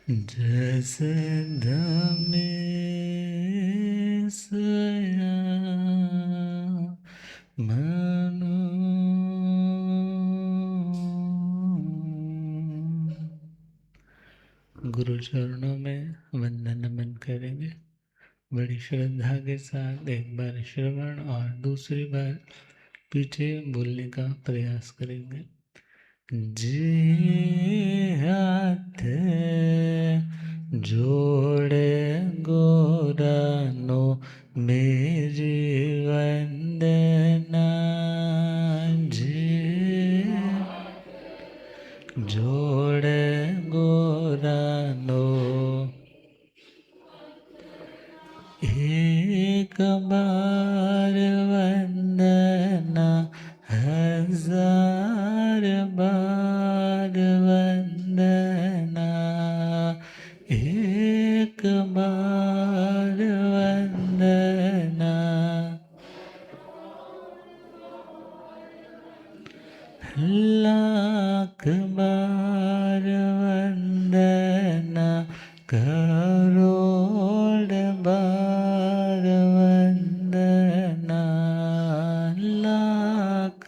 जैसे धमेसया मनो गुरु चरणों में वंदन नमन करेंगे। बड़ी श्रद्धा के साथ एक बार श्रवण और दूसरी बार पीछे बोलने का प्रयास करेंगे। जी हाथ जोड़े गोरानो मेरी वंदना। जी जोड़े गोरानो एक बार वंदना हजार बार वंदना। एक बार वंदना लाख बार वंदना। करोड़ बार वंदना। लाख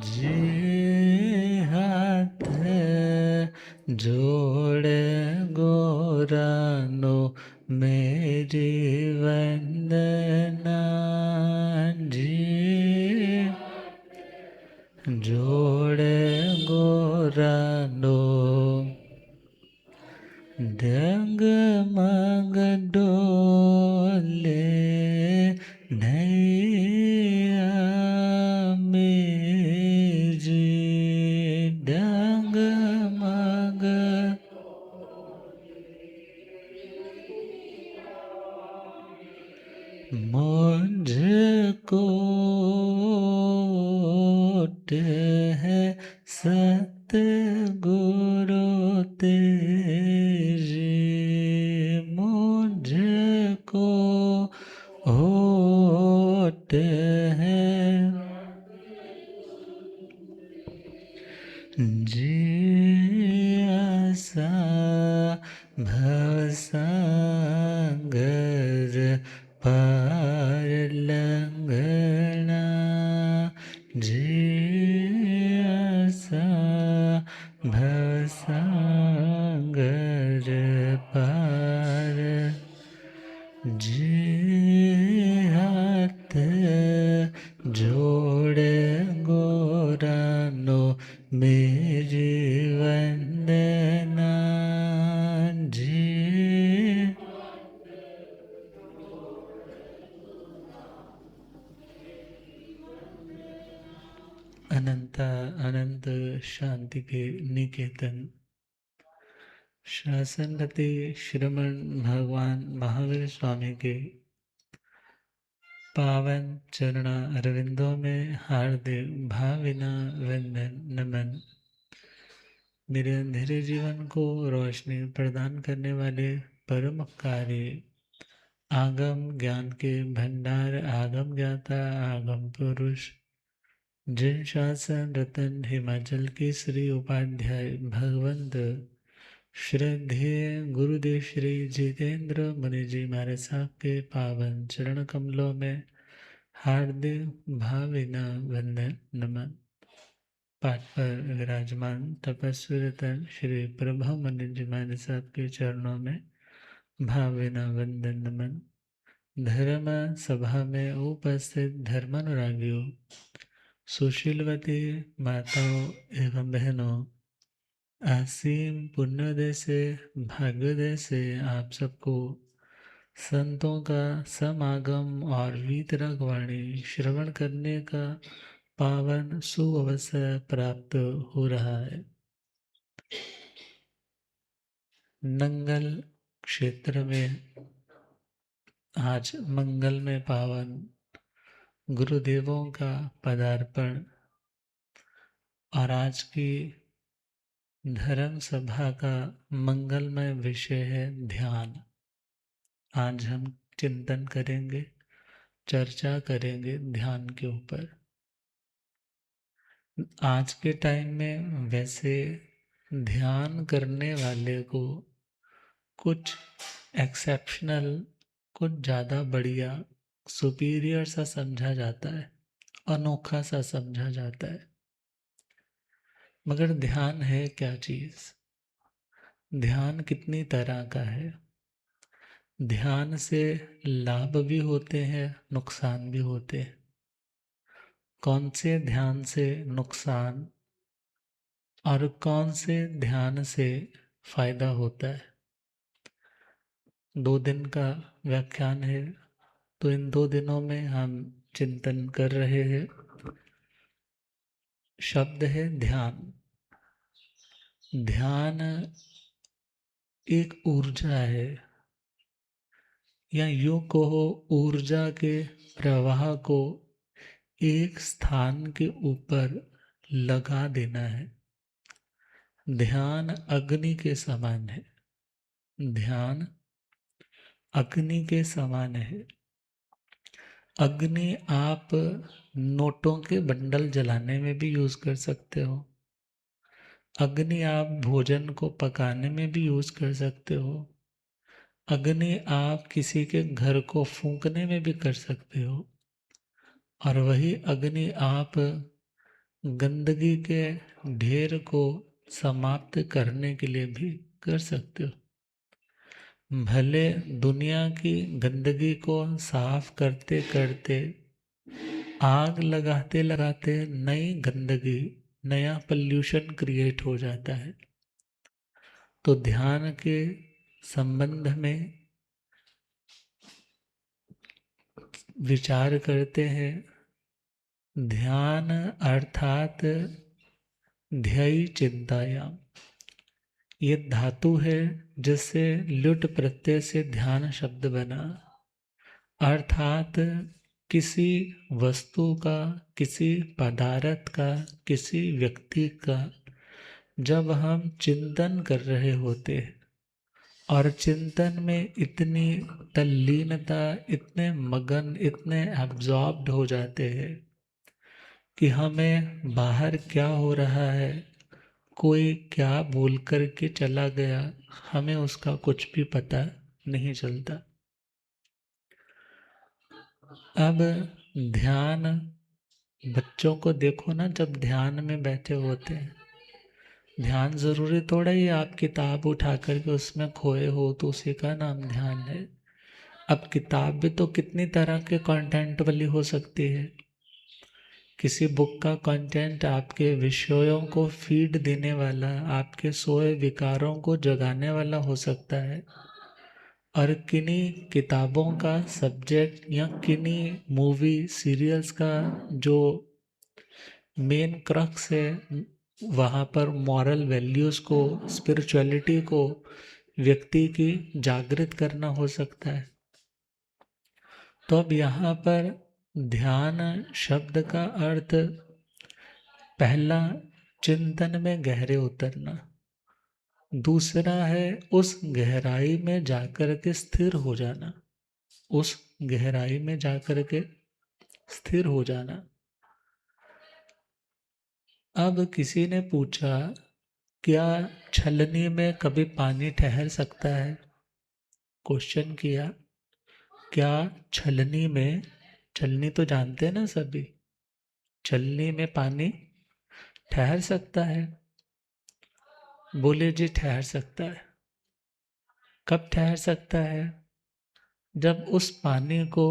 जी हाथ जोड़े गोरानो मेरी वंदना। जी जोड़े गोरानो डगमग डोले नैया मेरी। डगमग मुझको है सतगुरु तेरी। मुझको होठ है जियासा भवसागर पार लंघना। जियासा भवसागर पार। जी हाथ जोड़े गोरानो मेरी वंदना। जी अनंत अनंत शांति के निकेतन शासनपति श्रमण भगवान महावीर स्वामी के पावन चरण अरविंदों में हार्दिक भावना वंदन नमन। मेरे अंधेरे जीवन को रोशनी प्रदान करने वाले परम कार्य आगम ज्ञान के भंडार आगम ज्ञाता आगम पुरुष जिन शासन रतन हिमाचल के श्री उपाध्याय भगवंत श्रद्धेय गुरुदेव श्री जितेंद्र मुनि जी महाराज साहब के पावन चरण कमलों में हार्दिक भावना वंदन नमन। पाठ पर विराजमान तपस्वी रतन श्री प्रभु मुनि जी महाराज साहब के चरणों में भावना वंदन नमन। धर्म सभा में उपस्थित धर्मानुरागियों, सुशीलवती माताओं एवं बहनों, असीम पुण्योदय से भाग्योदय से आप सबको संतों का समागम और वीतराग वाणी श्रवण करने का पावन सुअवसर प्राप्त हो रहा है। नंगल क्षेत्र में आज मंगल में पावन गुरुदेवों का पदार्पण और आज की धर्म सभा का मंगलमय विषय है ध्यान। आज हम चिंतन करेंगे, चर्चा करेंगे ध्यान के ऊपर। आज के टाइम में वैसे ध्यान करने वाले को कुछ एक्सेप्शनल, कुछ ज़्यादा बढ़िया, सुपीरियर सा समझा जाता है, अनोखा सा समझा जाता है। मगर ध्यान है क्या चीज़? ध्यान कितनी तरह का है? ध्यान से लाभ भी होते हैं, नुकसान भी होते हैं। कौन से ध्यान से नुकसान और कौन से ध्यान से फायदा होता है? 2 दिन का व्याख्यान है, तो इन 2 दिनों में हम चिंतन कर रहे हैं। शब्द है ध्यान। ध्यान एक ऊर्जा है, या यूं कहो ऊर्जा के प्रवाह को एक स्थान के ऊपर लगा देना है। ध्यान अग्नि के समान है। ध्यान अग्नि के समान है। अग्नि आप नोटों के बंडल जलाने में भी यूज कर सकते हो। अग्नि आप भोजन को पकाने में भी यूज कर सकते हो। अग्नि आप किसी के घर को फूंकने में भी कर सकते हो। और वही अग्नि आप गंदगी के ढेर को समाप्त करने के लिए भी कर सकते हो। भले दुनिया की गंदगी को साफ करते करते, आग लगाते लगाते नई गंदगी, नया पॉल्यूशन क्रिएट हो जाता है। तो ध्यान के संबंध में विचार करते हैं। ध्यान अर्थात ध्ययी चिंतायाम, ये धातु है जिससे लुट प्रत्यय से ध्यान शब्द बना। अर्थात किसी वस्तु का, किसी पदार्थ का, किसी व्यक्ति का जब हम चिंतन कर रहे होते हैं और चिंतन में इतनी तल्लीनता, इतने मगन, इतने एब्जॉर्ब्ड हो जाते हैं कि हमें बाहर क्या हो रहा है, कोई क्या बोल कर के चला गया, हमें उसका कुछ भी पता नहीं चलता। अब ध्यान, बच्चों को देखो ना, जब ध्यान में बैठे होते हैं, ध्यान जरूरी थोड़ा ही आप किताब उठा करके उसमें खोए हो तो उसी का नाम ध्यान है। अब किताब भी तो कितनी तरह के कंटेंट वाली हो सकती है। किसी बुक का कंटेंट आपके विषयों को फीड देने वाला, आपके सोए विकारों को जगाने वाला हो सकता है, और किन्हीं किताबों का सब्जेक्ट या किन्हीं मूवी सीरियल्स का जो मेन क्रक्स है, वहाँ पर मॉरल वैल्यूज़ को, स्पिरिचुअलिटी को व्यक्ति की जागृत करना हो सकता है। तो अब यहाँ पर ध्यान शब्द का अर्थ, पहला चिंतन में गहरे उतरना, दूसरा है उस गहराई में जाकर के स्थिर हो जाना। उस गहराई में जाकर के स्थिर हो जाना। अब किसी ने पूछा, क्या छलनी में कभी पानी ठहर सकता है? क्वेश्चन किया, क्या छलनी में, छलनी तो जानते हैं ना सभी, छलनी में पानी ठहर सकता है? बोले जी ठहर सकता है। कब ठहर सकता है? जब उस पानी को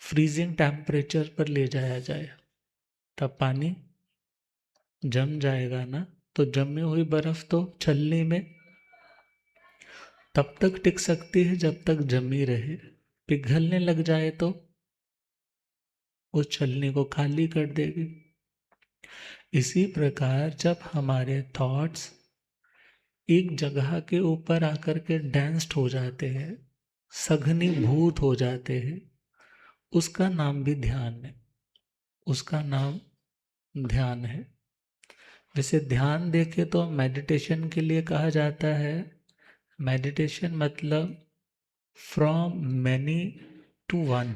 फ्रीजिंग टेम्परेचर पर ले जाया जाए, तब पानी जम जाएगा ना। तो जमी हुई बर्फ तो छलनी में तब तक टिक सकती है जब तक जमी रहे। पिघलने लग जाए तो उस छलनी को खाली कर देगी। इसी प्रकार जब हमारे थॉट्स एक जगह के ऊपर आकर के डेंस्ड हो जाते हैं, सघनीभूत हो जाते हैं, उसका नाम भी ध्यान है। उसका नाम ध्यान है। वैसे ध्यान देखे तो मेडिटेशन के लिए कहा जाता है, मेडिटेशन मतलब from many to one,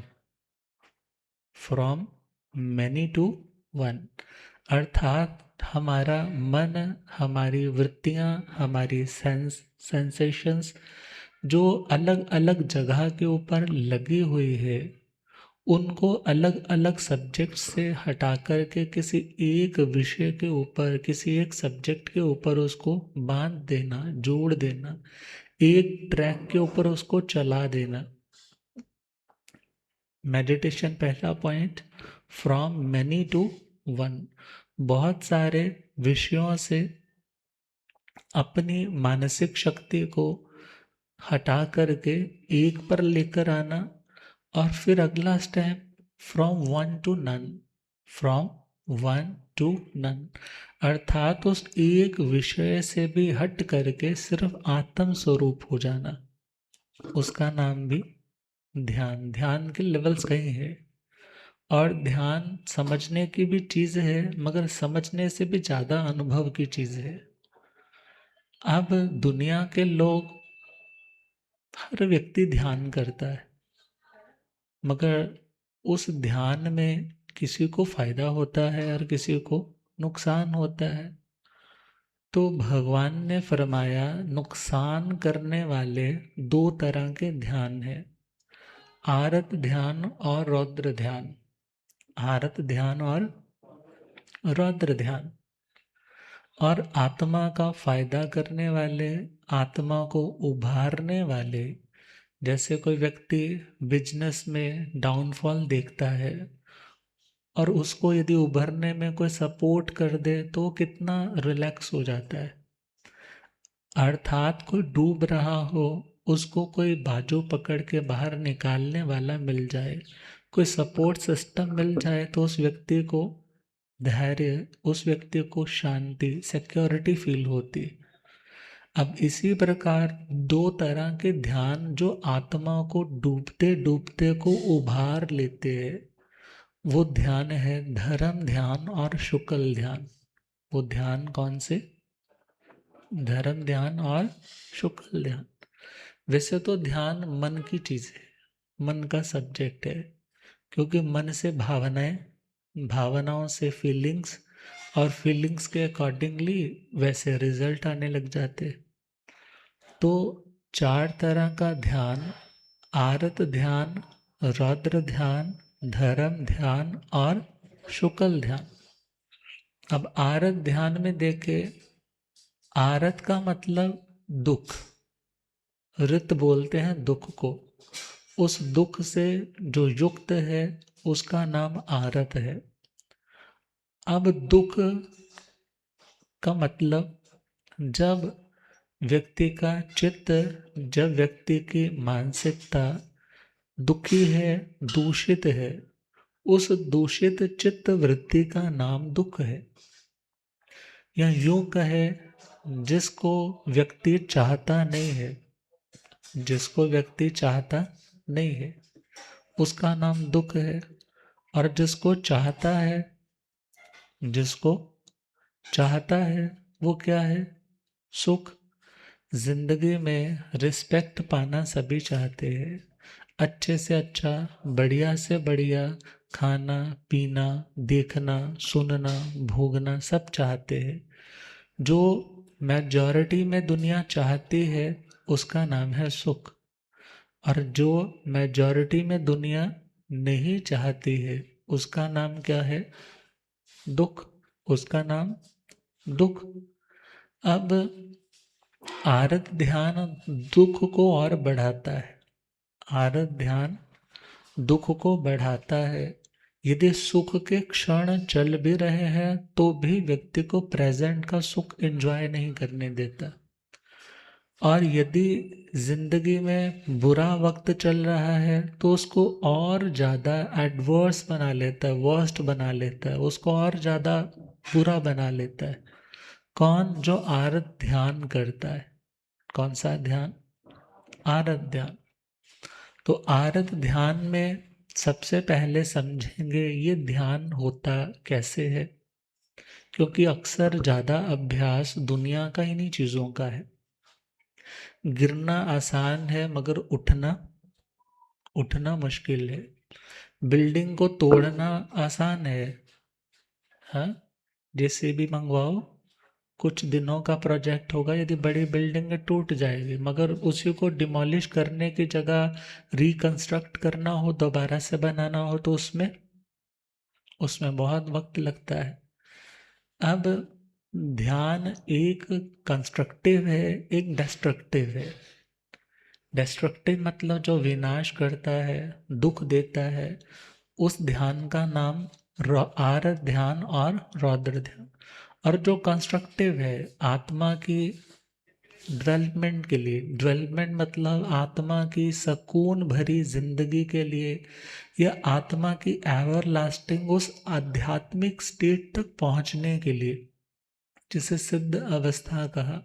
from many to one. अर्थात हमारा मन, हमारी वृत्तियाँ, हमारी सेंसेशंस जो अलग अलग जगह के ऊपर लगी हुई है, उनको अलग अलग सब्जेक्ट से हटा करके किसी एक विषय के ऊपर, किसी एक सब्जेक्ट के ऊपर उसको बांध देना, जोड़ देना, एक ट्रैक के ऊपर उसको चला देना। मेडिटेशन पहला point, from many to one. बहुत सारे विषयों से अपनी मानसिक शक्ति को हटा करके एक पर लेकर आना। और फिर अगला step, from one to none. From one to none अर्थात उस एक विषय से भी हट करके सिर्फ आत्म स्वरूप हो जाना, उसका नाम भी ध्यान। ध्यान के लेवल्स कई हैं, और ध्यान समझने की भी चीज़ है, मगर समझने से भी ज़्यादा अनुभव की चीज़ है। अब दुनिया के लोग, हर व्यक्ति ध्यान करता है, मगर उस ध्यान में किसी को फायदा होता है और किसी को नुकसान होता है। तो भगवान ने फरमाया, नुकसान करने वाले दो तरह के ध्यान हैं, आरत ध्यान और रौद्र ध्यान। आरत ध्यान और रौद्र ध्यान। और आत्मा का फायदा करने वाले, आत्मा को उभारने वाले, जैसे कोई व्यक्ति बिजनेस में डाउनफॉल देखता है और उसको यदि उभरने में कोई सपोर्ट कर दे तो वो कितना रिलैक्स हो जाता है। अर्थात कोई डूब रहा हो, उसको कोई बाजू पकड़ के बाहर निकालने वाला मिल जाए, कोई सपोर्ट सिस्टम मिल जाए, तो उस व्यक्ति को धैर्य, उस व्यक्ति को शांति, सिक्योरिटी फील होती। अब इसी प्रकार दो तरह के ध्यान जो आत्मा को डूबते डूबते को उभार लेते हैं, वो ध्यान है धर्म ध्यान और शुक्ल ध्यान। वो ध्यान कौन से? धर्म ध्यान और शुक्ल ध्यान। वैसे तो ध्यान मन की चीज है, मन का सब्जेक्ट है, क्योंकि मन से भावनाएं, भावनाओं से फीलिंग्स, और फीलिंग्स के अकॉर्डिंगली वैसे रिजल्ट आने लग जाते। तो चार तरह का ध्यान, आरत ध्यान, रौद्र ध्यान, धर्म ध्यान और शुक्ल ध्यान। अब आरत ध्यान में देखे, आरत का मतलब दुख, ऋत बोलते हैं दुख को। उस दुख से जो युक्त है उसका नाम आरत है। अब दुख का मतलब, जब व्यक्ति का चित्त, जब व्यक्ति की मानसिकता दुखी है, दूषित है, उस दूषित चित्त वृत्ति का नाम दुख है। या यूं कहे, जिसको व्यक्ति चाहता नहीं है, जिसको व्यक्ति चाहता नहीं है उसका नाम दुख है। और जिसको चाहता है, जिसको चाहता है वो क्या है? सुख। जिंदगी में रिस्पेक्ट पाना सभी चाहते हैं, अच्छे से अच्छा, बढ़िया से बढ़िया खाना पीना, देखना सुनना, भोगना सब चाहते हैं। जो मेजॉरिटी में दुनिया चाहती है उसका नाम है सुख। और जो मेजॉरिटी में दुनिया नहीं चाहती है उसका नाम क्या है? दुख। उसका नाम दुख। अब आरत ध्यान दुख को और बढ़ाता है। आरत ध्यान दुख को बढ़ाता है। यदि सुख के क्षण चल भी रहे हैं तो भी व्यक्ति को प्रेजेंट का सुख एंजॉय नहीं करने देता। और यदि जिंदगी में बुरा वक्त चल रहा है तो उसको और ज़्यादा एडवर्स बना लेता है, वर्स्ट बना लेता है, उसको और ज़्यादा बुरा बना लेता है। कौन? जो आरत ध्यान करता है। कौन सा ध्यान? आरत ध्यान। तो आरत ध्यान में सबसे पहले समझेंगे ये ध्यान होता कैसे है, क्योंकि अक्सर ज़्यादा अभ्यास दुनिया का इन्हीं चीज़ों का है। गिरना आसान है मगर उठना, उठना मुश्किल है। बिल्डिंग को तोड़ना आसान है, हाँ, जेसीबी मंगवाओ, कुछ दिनों का प्रोजेक्ट होगा, यदि बड़ी बिल्डिंग है टूट जाएगी, मगर उसी को डिमोलिश करने की जगह रिकंस्ट्रक्ट करना हो, दोबारा से बनाना हो, तो उसमें उसमें बहुत वक्त लगता है। अब ध्यान एक कंस्ट्रक्टिव है, एक डिस्ट्रक्टिव है। डिस्ट्रक्टिव मतलब जो विनाश करता है, दुख देता है, उस ध्यान का नाम आर ध्यान और रौद्र ध्यान। और जो कंस्ट्रक्टिव है, आत्मा की डेवलपमेंट के लिए, डेवलपमेंट मतलब आत्मा की सुकून भरी जिंदगी के लिए, या आत्मा की एवर लास्टिंग उस आध्यात्मिक स्टेट तक पहुंचने के लिए, जिसे सिद्ध अवस्था कहा,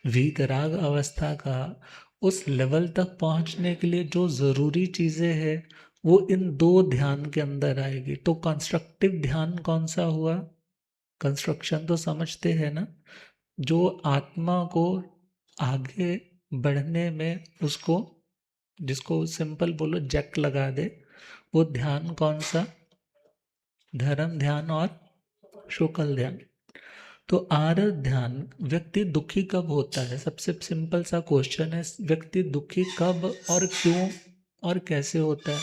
वीतराग अवस्था कहा, उस लेवल तक पहुंचने के लिए जो जरूरी चीजें हैं वो इन दो ध्यान के अंदर आएगी। तो कंस्ट्रक्टिव ध्यान कौन सा हुआ? कंस्ट्रक्शन तो समझते हैं ना, जो आत्मा को आगे बढ़ने में उसको, जिसको सिंपल बोलो जैक लगा दे, वो ध्यान कौन सा? धर्म ध्यान और शुक्ल ध्यान। तो आरत ध्यान, व्यक्ति दुखी कब होता है? सबसे सिंपल सा क्वेश्चन है, व्यक्ति दुखी कब और क्यों और कैसे होता है?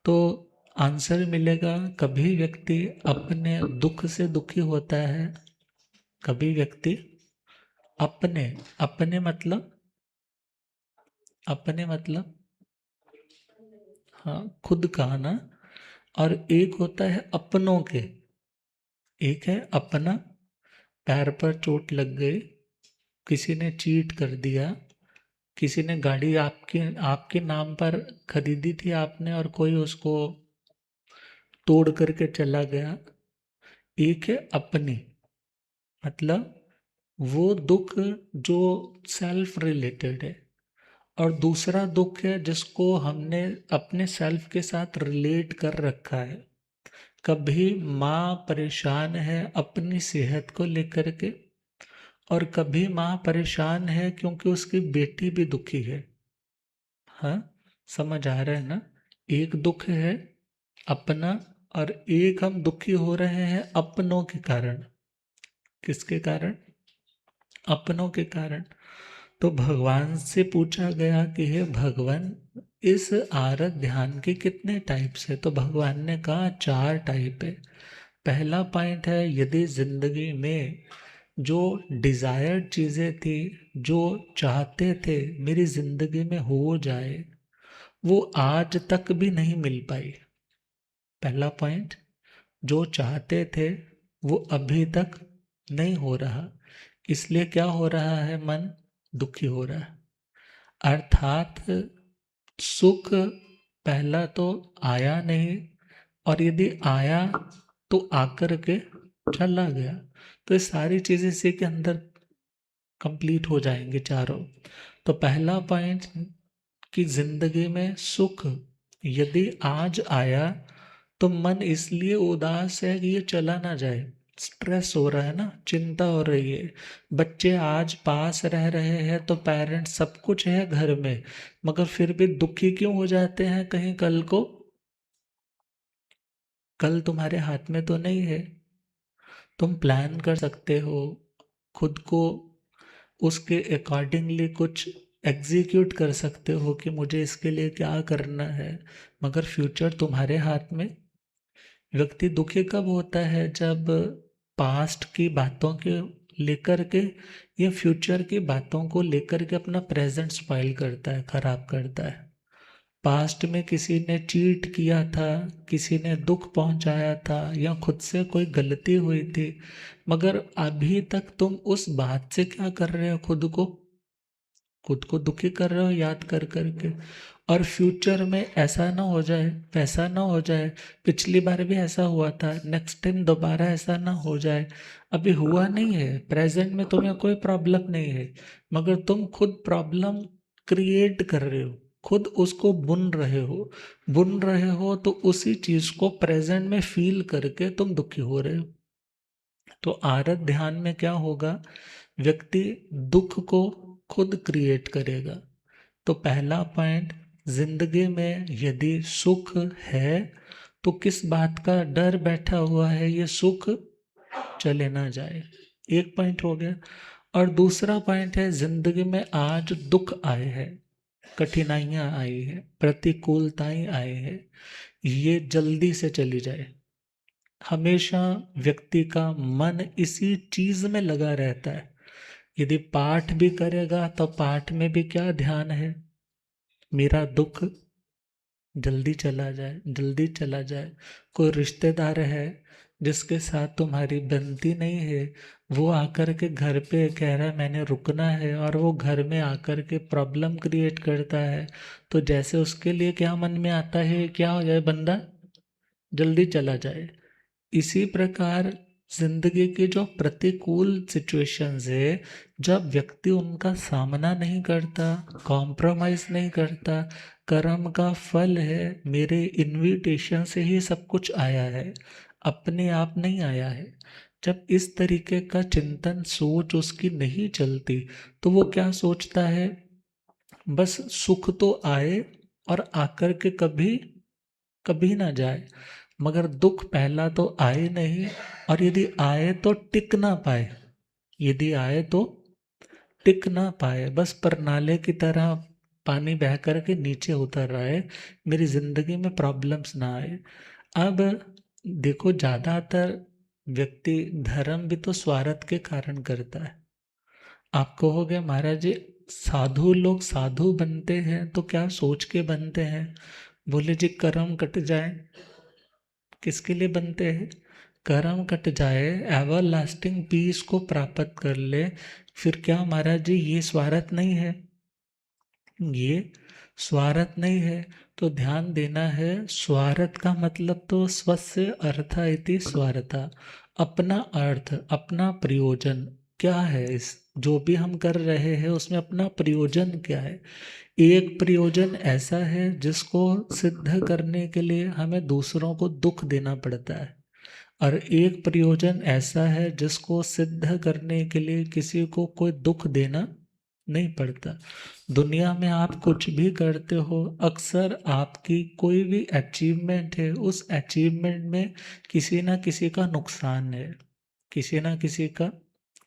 तो आंसर मिलेगा, कभी व्यक्ति अपने दुख से दुखी होता है, कभी व्यक्ति अपने अपने मतलब अपने मतलब हाँ, खुद का ना। और एक होता है अपनों के, एक है अपना, पैर पर चोट लग गई, किसी ने चीट कर दिया, किसी ने गाड़ी आपके आपके नाम पर खरीदी थी आपने और कोई उसको तोड़ करके चला गया। एक है अपनी, मतलब वो दुख जो सेल्फ रिलेटेड है, और दूसरा दुख है जिसको हमने अपने सेल्फ के साथ रिलेट कर रखा है। कभी माँ परेशान है अपनी सेहत को लेकर के, और कभी माँ परेशान है क्योंकि उसकी बेटी भी दुखी है। हाँ, समझ आ रहा है ना? एक दुख है अपना, और एक हम दुखी हो रहे हैं अपनों के कारण। किसके कारण? अपनों के कारण। तो भगवान से पूछा गया कि हे भगवान, इस आरत ध्यान के कितने टाइप्स है? तो भगवान ने कहा 4 टाइप है। पहला पॉइंट है, यदि जिंदगी में जो डिजायर्ड चीजें थी, जो चाहते थे मेरी जिंदगी में हो जाए, वो आज तक भी नहीं मिल पाई। पहला पॉइंट, जो चाहते थे वो अभी तक नहीं हो रहा, इसलिए क्या हो रहा है? मन दुखी हो रहा है। अर्थात सुख पहला तो आया नहीं, और यदि आया तो आकर के चला गया। तो ये सारी चीजें इसी के अंदर कंप्लीट हो जाएंगे चारों। तो पहला पॉइंट कि जिंदगी में सुख यदि आज आया तो मन इसलिए उदास है कि ये चला ना जाए, स्ट्रेस हो रहा है ना, चिंता हो रही है। बच्चे आज पास रह रहे हैं तो पेरेंट्स सब कुछ है घर में, मगर फिर भी दुखी क्यों हो जाते हैं? कहीं कल को, कल तुम्हारे हाथ में तो नहीं है। तुम प्लान कर सकते हो खुद को, उसके अकॉर्डिंगली कुछ एग्जीक्यूट कर सकते हो कि मुझे इसके लिए क्या करना है, मगर फ्यूचर तुम्हारे हाथ में। व्यक्ति दुखी कब होता है? जब पास्ट की बातों के लेकर के या फ्यूचर की बातों को लेकर के अपना प्रेजेंट स्पॉइल करता है, खराब करता है। पास्ट में किसी ने चीट किया था, किसी ने दुख पहुंचाया था, या खुद से कोई गलती हुई थी, मगर अभी तक तुम उस बात से क्या कर रहे हो? खुद को दुखी कर रहे हो याद कर करके। और फ्यूचर में ऐसा ना हो जाए, वैसा ना हो जाए, पिछली बार भी ऐसा हुआ था, नेक्स्ट टाइम दोबारा ऐसा ना हो जाए। अभी हुआ नहीं है, प्रेजेंट में तुम्हें कोई प्रॉब्लम नहीं है, मगर तुम खुद प्रॉब्लम क्रिएट कर रहे हो, खुद उसको बुन रहे हो तो उसी चीज को प्रेजेंट में फील करके तुम दुखी हो रहे हो। तो आरत ध्यान में क्या होगा? व्यक्ति दुख को खुद क्रिएट करेगा। तो पहला पॉइंट, जिंदगी में यदि सुख है तो किस बात का डर बैठा हुआ है? ये सुख चले ना जाए। एक पॉइंट हो गया। और दूसरा पॉइंट है, जिंदगी में आज दुख आए हैं, कठिनाइयां आई है, प्रतिकूलताएं आए हैं, ये जल्दी से चली जाए। हमेशा व्यक्ति का मन इसी चीज में लगा रहता है। यदि पाठ भी करेगा तो पाठ में भी क्या ध्यान है, मेरा दुख जल्दी चला जाए, जल्दी चला जाए। कोई रिश्तेदार है जिसके साथ तुम्हारी बनती नहीं है, वो आकर के घर पे कह रहा है मैंने रुकना है, और वो घर में आकर के प्रॉब्लम क्रिएट करता है, तो जैसे उसके लिए क्या मन में आता है, क्या हो जाए, बंदा जल्दी चला जाए। इसी प्रकार जिंदगी की जो प्रतिकूल सिचुएशंस है, जब व्यक्ति उनका सामना नहीं करता, कॉम्प्रोमाइज नहीं करता, कर्म का फल है, मेरे इनविटेशन से ही सब कुछ आया है, अपने आप नहीं आया है। जब इस तरीके का चिंतन सोच उसकी नहीं चलती, तो वो क्या सोचता है, बस सुख तो आए और आकर के कभी कभी ना जाए, मगर दुख पहला तो आए नहीं, और यदि आए तो टिक ना पाए, यदि आए तो टिक ना पाए, बस परनाले की तरह पानी बह कर के नीचे उतर रहा है, मेरी जिंदगी में प्रॉब्लम्स ना आए। अब देखो, ज्यादातर व्यक्ति धर्म भी तो स्वार्थ के कारण करता है। आप कहोगे महाराज जी, साधु लोग साधु बनते हैं तो क्या सोच के बनते हैं? बोले जी, कर्म कट जाए। किसके लिए बनते हैं? कर्म कट जाए, एवर लास्टिंग पीस को प्राप्त कर ले। फिर क्या महाराज जी, ये स्वार्थ नहीं है? ये स्वार्थ नहीं है। तो ध्यान देना है, स्वार्थ का मतलब तो स्वस्य अर्थ इति स्वार्था, अपना अर्थ, अपना प्रयोजन क्या है, इस जो भी हम कर रहे हैं उसमें अपना प्रयोजन क्या है। एक प्रयोजन ऐसा है जिसको सिद्ध करने के लिए हमें दूसरों को दुख देना पड़ता है, और एक प्रयोजन ऐसा है जिसको सिद्ध करने के लिए किसी को कोई दुख देना नहीं पड़ता। दुनिया में आप कुछ भी करते हो, अक्सर आपकी कोई भी अचीवमेंट है, उस अचीवमेंट में किसी ना किसी का नुकसान है, किसी ना किसी का,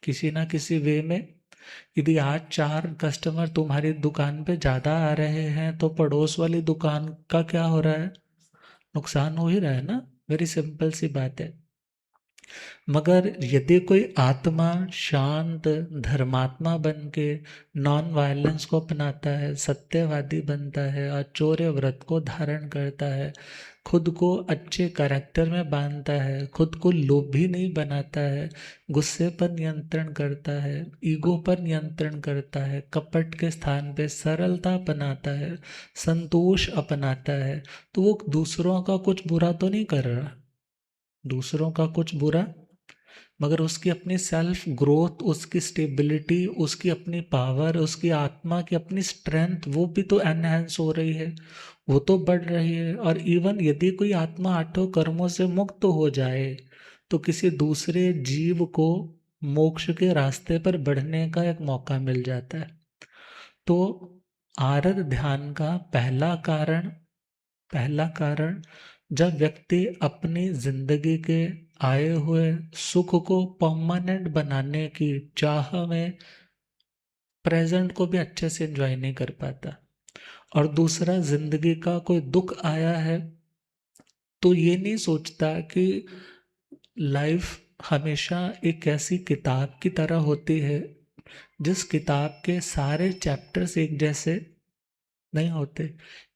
किसी ना किसी वे में। यदि आज 4 कस्टमर तुम्हारी दुकान पे ज़्यादा आ रहे हैं, तो पड़ोस वाली दुकान का क्या हो रहा है, नुकसान हो ही रहा है ना। वेरी सिंपल सी बात है। मगर यदि कोई आत्मा शांत धर्मात्मा बन के नॉन वायलेंस को अपनाता है, सत्यवादी बनता है, आचौर्य व्रत को धारण करता है, खुद को अच्छे कैरेक्टर में बांधता है, खुद को लोभी नहीं बनाता है, गुस्से पर नियंत्रण करता है, ईगो पर नियंत्रण करता है, कपट के स्थान पे सरलता अपनाता है, संतोष अपनाता है, तो वो दूसरों का कुछ बुरा तो नहीं कर रहा, दूसरों का कुछ बुरा, मगर उसकी अपनी सेल्फ ग्रोथ, उसकी स्टेबिलिटी, उसकी अपनी पावर, उसकी आत्मा की अपनी स्ट्रेंथ, वो भी तो एनहेंस हो रही है, वो तो बढ़ रही है। और इवन यदि कोई आत्मा 8 कर्मों से मुक्त हो जाए, तो किसी दूसरे जीव को मोक्ष के रास्ते पर बढ़ने का एक मौका मिल जाता है। तो आरत ध्यान का पहला कारण, जब व्यक्ति अपनी जिंदगी के आए हुए सुख को परमानेंट बनाने की चाह में प्रेजेंट को भी अच्छे से एंजॉय नहीं कर पाता, और दूसरा, जिंदगी का कोई दुख आया है तो ये नहीं सोचता कि लाइफ हमेशा एक ऐसी किताब की तरह होती है जिस किताब के सारे चैप्टर्स एक जैसे नहीं होते।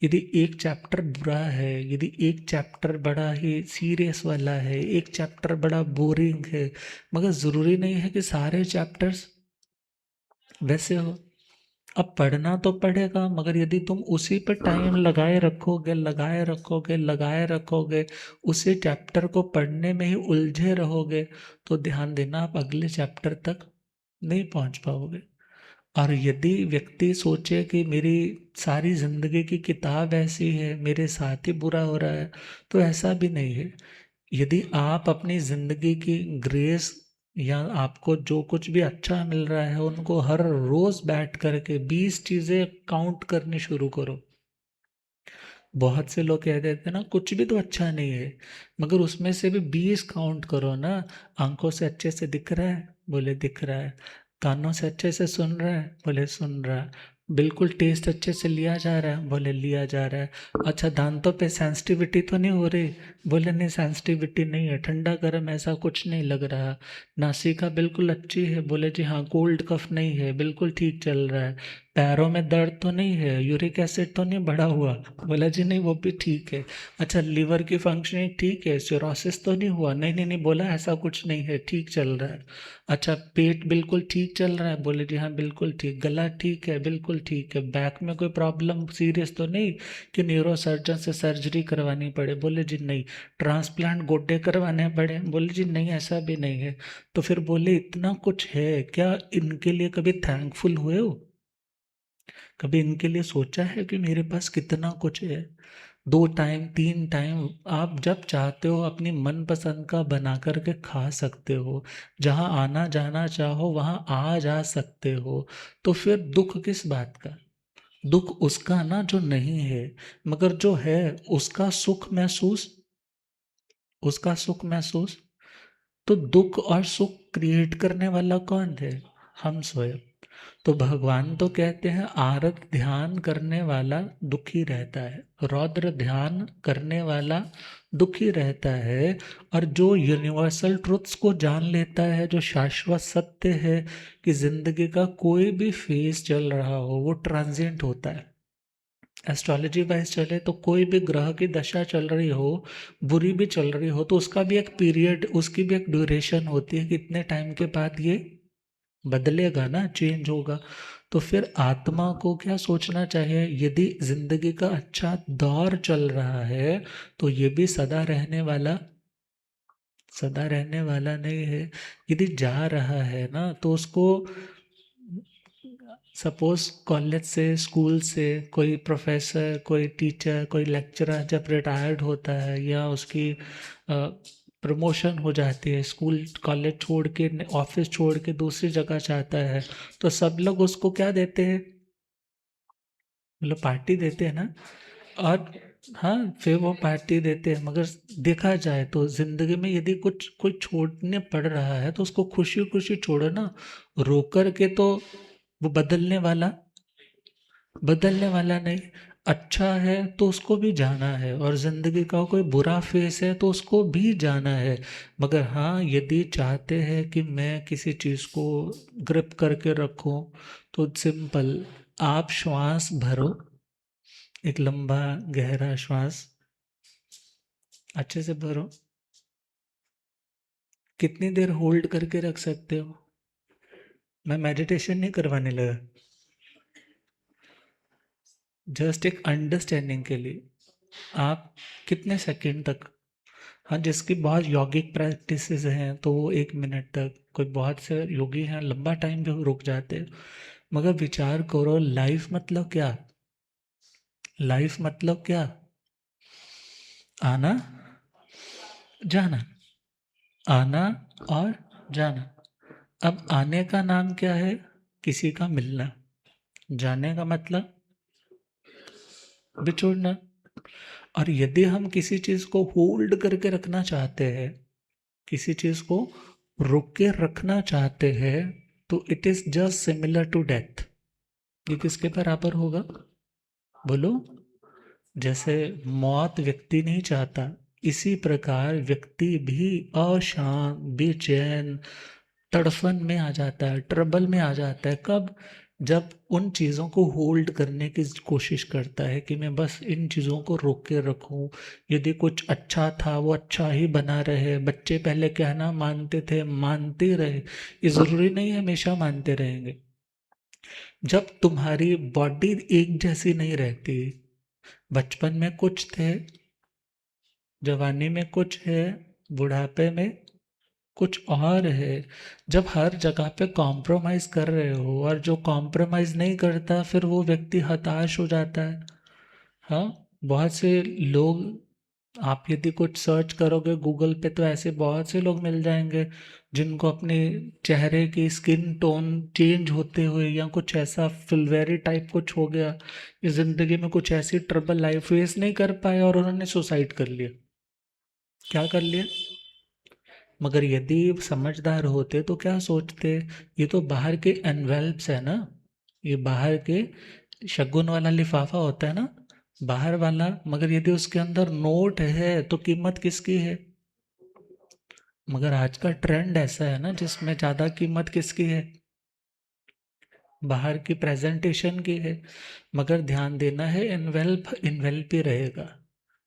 यदि एक चैप्टर बुरा है, यदि एक चैप्टर बड़ा ही सीरियस वाला है, एक चैप्टर बड़ा बोरिंग है, मगर ज़रूरी नहीं है कि सारे चैप्टर्स वैसे हो। अब पढ़ना तो पड़ेगा, मगर यदि तुम उसी पर टाइम लगाए रखोगे, उसी चैप्टर को पढ़ने में ही उलझे रहोगे, तो ध्यान देना, आप अगले चैप्टर तक नहीं पहुंच पाओगे। और यदि व्यक्ति सोचे कि मेरी सारी जिंदगी की किताब ऐसी है, मेरे साथ ही बुरा हो रहा है, तो ऐसा भी नहीं है। यदि आप अपनी जिंदगी की ग्रेस, या आपको जो कुछ भी अच्छा मिल रहा है, उनको हर रोज बैठ करके 20 चीजें काउंट करनी शुरू करो, बहुत से लोग कह देते हैं ना कुछ भी तो अच्छा नहीं है, मगर उसमें से भी 20 काउंट करो ना। आंखों से अच्छे से दिख रहा है, बोले दिख रहा है। कानों से अच्छे से सुन रहा है, बोले सुन रहा है। बिल्कुल टेस्ट अच्छे से लिया जा रहा है, बोले लिया जा रहा है। अच्छा, दांतों पे सेंसिटिविटी तो नहीं हो रही, बोले नहीं सेंसिटिविटी नहीं है, ठंडा गर्म ऐसा कुछ नहीं लग रहा। नासिका बिल्कुल अच्छी है, बोले जी हाँ कोल्ड कफ नहीं है, बिल्कुल ठीक चल रहा है। पैरों में दर्द तो नहीं है, यूरिक एसिड तो नहीं बढ़ा हुआ, बोला जी नहीं वो भी ठीक है। अच्छा, लीवर की फंक्शनिंग ठीक है, सिरोसिस तो नहीं हुआ, नहीं नहीं नहीं, बोला ऐसा कुछ नहीं है, ठीक चल रहा है। अच्छा, पेट बिल्कुल ठीक चल रहा है, बोले जी हाँ बिल्कुल ठीक। गला ठीक है, बिल्कुल ठीक है। बैक में कोई प्रॉब्लम सीरियस तो नहीं कि न्यूरो सर्जन से सर्जरी करवानी पड़े, बोले जी नहीं। ट्रांसप्लांट गोड्डे करवाने पड़े, बोले जी नहीं ऐसा भी नहीं है। तो फिर बोले इतना कुछ है, क्या इनके लिए कभी थैंकफुल हुए हो? कभी इनके लिए सोचा है कि मेरे पास कितना कुछ है? 2 टाइम 3 टाइम आप जब चाहते हो अपनी मनपसंद का बना करके खा सकते हो। जहाँ आना जाना चाहो वहाँ आ जा सकते हो। तो फिर दुख किस बात का? दुख उसका ना जो नहीं है, मगर जो है उसका सुख महसूस, उसका सुख महसूस। तो दुख और सुख क्रिएट करने वाला कौन है? हम स्वयं। तो भगवान तो कहते हैं आरत ध्यान करने वाला दुखी रहता है, रौद्र ध्यान करने वाला दुखी रहता है। और जो यूनिवर्सल ट्रुथ्स को जान लेता है, जो शाश्वत सत्य है कि जिंदगी का कोई भी फेज चल रहा हो वो ट्रांजिएंट होता है। एस्ट्रोलॉजी वाइज चले तो कोई भी ग्रह की दशा चल रही हो, बुरी भी चल रही हो, तो उसका भी एक पीरियड, उसकी भी एक ड्यूरेशन होती है कि इतने टाइम के बाद ये बदलेगा ना, चेंज होगा। तो फिर आत्मा को क्या सोचना चाहिए? यदि जिंदगी का अच्छा दौर चल रहा है तो ये भी सदा रहने वाला, सदा रहने वाला नहीं है। यदि जा रहा है ना तो उसको, सपोज कॉलेज से स्कूल से कोई प्रोफेसर कोई टीचर कोई लेक्चरर जब रिटायर्ड होता है या उसकी प्रमोशन हो जाती है, स्कूल कॉलेज छोड़ के ऑफिस छोड़ के दूसरी जगह जाता है, तो सब लोग उसको क्या देते हैं? मतलब पार्टी देते हैं ना। और हाँ, फिर वो पार्टी देते हैं, मगर देखा जाए तो जिंदगी में यदि कुछ कोई छोड़ने पड़ रहा है तो उसको खुशी खुशी छोड़ो ना, रोक कर के तो वो बदलने वाला नहीं। अच्छा है तो उसको भी जाना है, और जिंदगी का कोई बुरा फेस है तो उसको भी जाना है। मगर हाँ, यदि चाहते हैं कि मैं किसी चीज़ को ग्रिप करके रखूं, तो सिंपल, आप श्वास भरो, एक लंबा गहरा श्वास अच्छे से भरो। कितनी देर होल्ड करके रख सकते हो? मैं मेडिटेशन नहीं करवाने लगा, जस्ट एक अंडरस्टैंडिंग के लिए। आप कितने सेकंड तक, हाँ जिसकी बहुत यौगिक प्रैक्टिसेस हैं तो वो 1 मिनट तक, कोई बहुत से योगी हैं लंबा टाइम भी रुक जाते हैं। मगर विचार करो, लाइफ मतलब क्या? लाइफ मतलब क्या? आना जाना, आना और जाना। अब आने का नाम क्या है? किसी का मिलना। जाने का मतलब बिछोड़ना। और यदि हम किसी चीज को होल्ड करके रखना चाहते हैं, किसी चीज को रोक के रखना चाहते हैं, तो it is just similar to death. ये किसके बराबर होगा? बोलो। जैसे मौत व्यक्ति नहीं चाहता, इसी प्रकार व्यक्ति भी अशांत बेचैन तड़फन में आ जाता है, ट्रबल में आ जाता है। कब? जब उन चीज़ों को होल्ड करने की कोशिश करता है कि मैं बस इन चीज़ों को रोक के रखूं। यदि कुछ अच्छा था वो अच्छा ही बना रहे, बच्चे पहले कहना मानते थे, मानते रहे, ये ज़रूरी नहीं है हमेशा मानते रहेंगे। जब तुम्हारी बॉडी एक जैसी नहीं रहती, बचपन में कुछ थे, जवानी में कुछ है, बुढ़ापे में कुछ और है। जब हर जगह पे कॉम्प्रोमाइज कर रहे हो और जो कॉम्प्रोमाइज नहीं करता फिर वो व्यक्ति हताश हो जाता है। हाँ, बहुत से लोग आप यदि कुछ सर्च करोगे गूगल पे तो ऐसे बहुत से लोग मिल जाएंगे जिनको अपने चेहरे की स्किन टोन चेंज होते हुए या कुछ ऐसा फिल्वेरी टाइप कुछ हो गया, इस जिंदगी में कुछ ऐसी ट्रबल लाइफ फेस नहीं कर पाए और उन्होंने सुसाइड कर लिया। क्या कर लिया? मगर यदि समझदार होते तो क्या सोचते, ये तो बाहर के एनवेल्प्स है ना, ये बाहर के शगुन वाला लिफाफा होता है ना, बाहर वाला, मगर यदि उसके अंदर नोट है तो कीमत किसकी है? मगर आज का ट्रेंड ऐसा है ना जिसमें ज्यादा कीमत किसकी है? बाहर की प्रेजेंटेशन की है। मगर ध्यान देना है, इन्वेल्प इन्वेल्प ही रहेगा,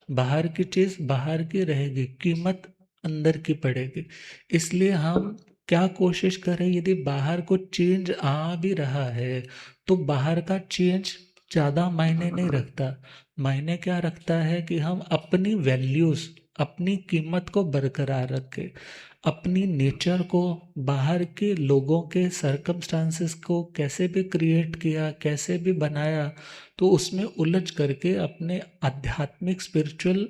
बाहर की चीज बाहर की रहेगी, कीमत अंदर की पड़ेगी। इसलिए हम क्या कोशिश करें, यदि बाहर कुछ चेंज आ भी रहा है तो बाहर का चेंज ज्यादा मायने नहीं रखता। मायने क्या रखता है कि हम अपनी वैल्यूज, अपनी कीमत को बरकरार रखें, अपनी नेचर को, बाहर के लोगों के सरकमस्टांसेस को कैसे भी क्रिएट किया, कैसे भी बनाया, तो उसमें उलझ करके अपने आध्यात्मिक स्पिरिचुअल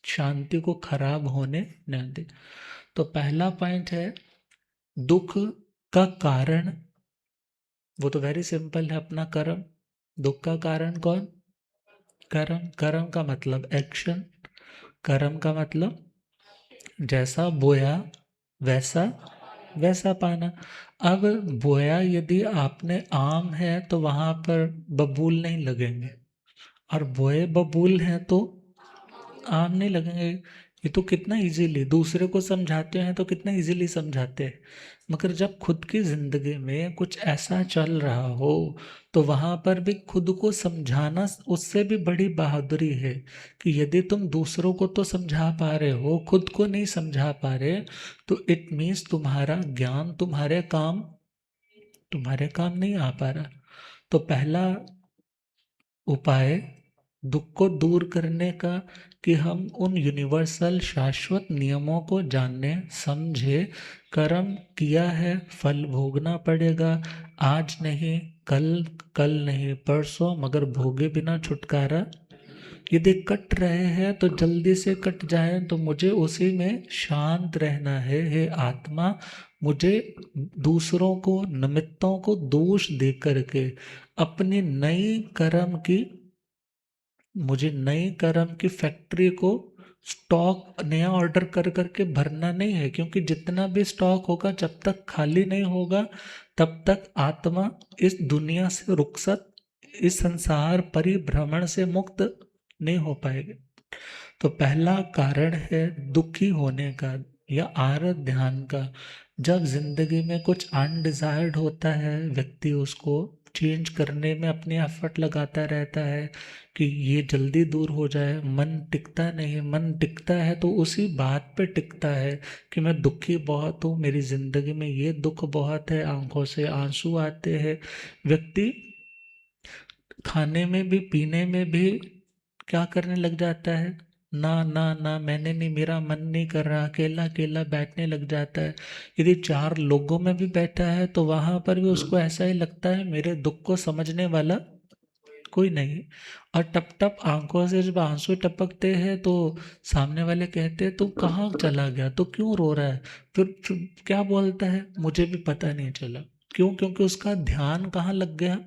शांति को खराब होने न दे। तो पहला पॉइंट है दुख का कारण, वो तो वेरी सिंपल है, अपना कर्म। दुख का कारण कौन? कर्म। कर्म का मतलब एक्शन, कर्म का मतलब जैसा बोया वैसा वैसा पाना। अब बोया यदि आपने आम है तो वहां पर बबूल नहीं लगेंगे, और बोए बबूल हैं तो आम नहीं लगेंगे। ये तो कितना इजीली दूसरे को समझाते हैं, तो कितना इजीली समझाते हैं। मगर जब खुद की जिंदगी में कुछ ऐसा चल रहा हो तो वहां पर भी खुद को समझाना उससे भी बड़ी बहादुरी है। कि यदि तुम दूसरों को तो समझा पा रहे हो, खुद को नहीं समझा पा रहे, तो इट मीन्स तुम्हारा ज्ञान तुम्हारे काम नहीं आ पा रहा। तो पहला उपाय दुख को दूर करने का, कि हम उन यूनिवर्सल शाश्वत नियमों को जाने समझे। कर्म किया है, फल भोगना पड़ेगा, आज नहीं कल, कल नहीं परसों, मगर भोगे बिना छुटकारा। यदि कट रहे हैं तो जल्दी से कट जाए, तो मुझे उसी में शांत रहना है। हे आत्मा, मुझे दूसरों को, निमित्तों को दोष दे करके अपनी नई कर्म की, मुझे नई कर्म की फैक्ट्री को स्टॉक नया ऑर्डर कर करके भरना नहीं है। क्योंकि जितना भी स्टॉक होगा, जब तक खाली नहीं होगा तब तक आत्मा इस दुनिया से रुखसत, इस संसार परिभ्रमण से मुक्त नहीं हो पाएगी। तो पहला कारण है दुखी होने का या आरत ध्यान का। जब जिंदगी में कुछ अनडिजायर्ड होता है, व्यक्ति उसको चेंज करने में अपनी एफर्ट लगाता रहता है कि ये जल्दी दूर हो जाए, मन टिकता नहीं। मन टिकता है तो उसी बात पे टिकता है कि मैं दुखी बहुत हूँ, मेरी जिंदगी में ये दुख बहुत है, आंखों से आंसू आते हैं। व्यक्ति खाने में भी, पीने में भी क्या करने लग जाता है, ना ना ना, मैंने नहीं, मेरा मन नहीं कर रहा, अकेला अकेला बैठने लग जाता है। यदि चार लोगों में भी बैठा है तो वहां पर भी उसको ऐसा ही लगता है मेरे दुख को समझने वाला कोई नहीं। और टप टप आंखों से जब आंसू टपकते हैं तो सामने वाले कहते हैं तू कहाँ चला गया, तो क्यों रो रहा है? फिर क्या बोलता है, मुझे भी पता नहीं चला। क्यों? क्योंकि उसका ध्यान कहाँ लग गया,